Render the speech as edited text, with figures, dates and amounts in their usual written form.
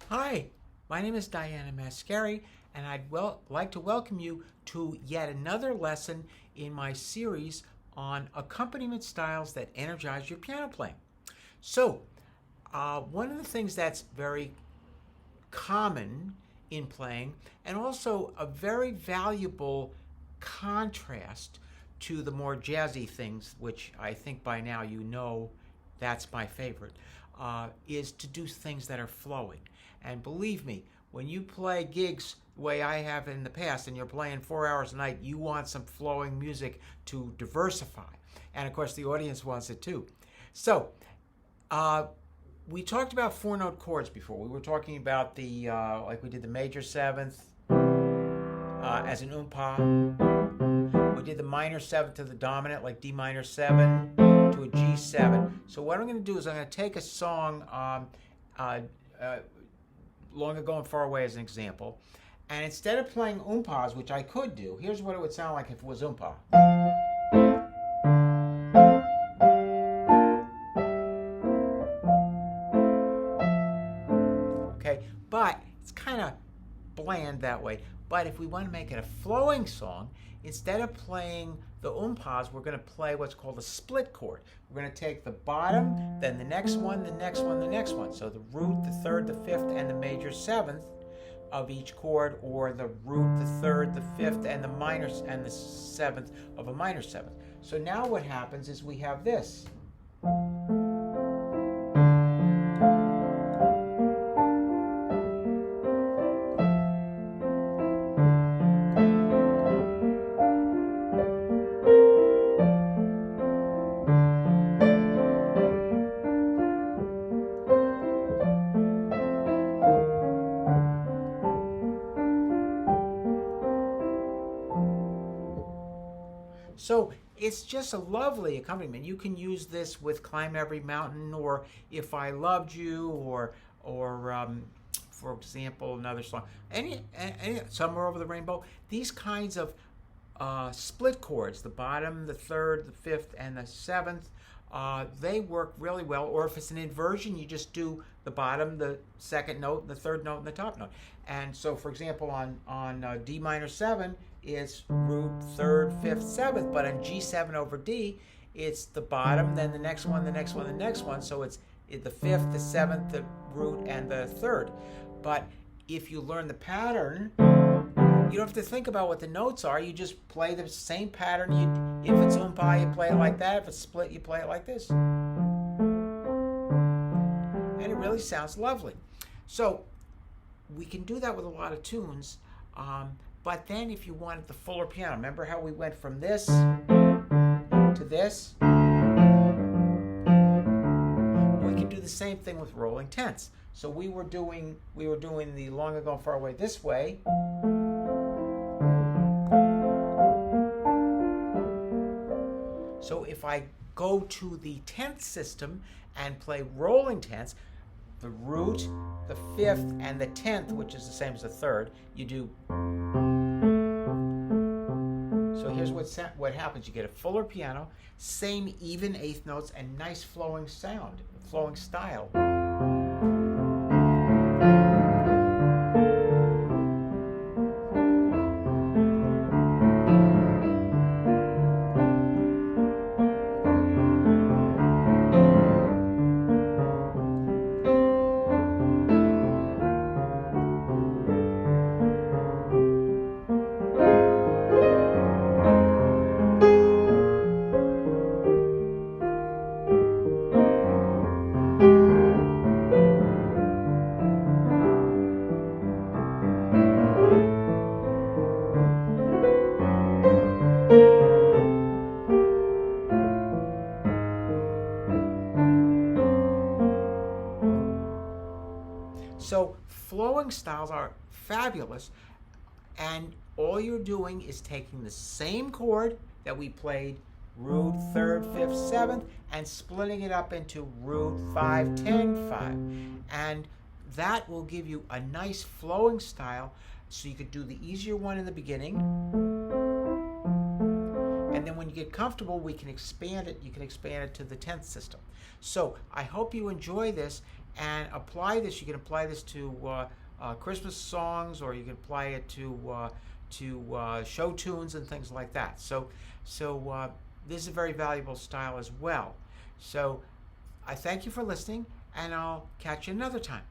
Hi, my name is Diana Mascari, and I'd like to welcome you to yet another lesson in my series on accompaniment styles that energize your piano playing. So, one of the things that's very common in playing, and also a very valuable contrast to the more jazzy things, which I think by now you know that's my favorite, is to do things that are flowing. And believe me, when you play gigs the way I have in the past, and you're playing 4 hours a night, you want some flowing music to diversify. And of course, the audience wants it too. So, we talked about four-note chords before. We were talking about like we did the major seventh as an oompa. We did the minor seventh to the dominant, like D minor 7 to a G7. So what I'm going to do is I'm going to take a song, Long Ago and Far Away as an example, and instead of playing oompas, which I could do, here's what it would sound like if it was oompa. Okay, but it's kind of bland that way. But if we want to make it a flowing song, instead of playing the oompas, we're going to play what's called a split chord. We're going to take the bottom, then the next one, the next one, the next one. So the root, the third, the fifth, and the major seventh of each chord, or the root, the third, the fifth, and the minor and the seventh of a minor seventh. So now what happens is we have this. So it's just a lovely accompaniment. You can use this with Climb Every Mountain, or If I Loved You, or for example, another song, any Somewhere Over the Rainbow. These kinds of split chords, the bottom, the third, the fifth, and the seventh, they work really well. Or if it's an inversion, you just do the bottom, the second note, the third note, and the top note. And so, for example, on D minor 7, it's root, third, fifth, seventh. But on G7 over D, it's the bottom, then the next one, the next one, the next one. So it's the fifth, the seventh, the root, and the third. But if you learn the pattern, you don't have to think about what the notes are. You just play the same pattern. If it's oompa, you play it like that. If it's split, you play it like this. And it really sounds lovely. So we can do that with a lot of tunes. But then if you wanted the fuller piano, remember how we went from this to this? We can do the same thing with rolling tenths. So we were doing the Long Ago and Far Away this way. So if I go to the tenth system and play rolling tenths, the root, the fifth, and the tenth, which is the same as the third, you do. So here's what happens. You get a fuller piano, same even eighth notes, and nice flowing sound, flowing style. So flowing styles are fabulous, and all you're doing is taking the same chord that we played, root, third, fifth, seventh, and splitting it up into root, 5, 10, 5. And that will give you a nice flowing style, so you could do the easier one in the beginning, and then when you get comfortable, we can expand it. You can expand it to the 10th system. So I hope you enjoy this and apply this. You can apply this to Christmas songs, or you can apply it to show tunes and things like that. So this is a very valuable style as well. So I thank you for listening, and I'll catch you another time.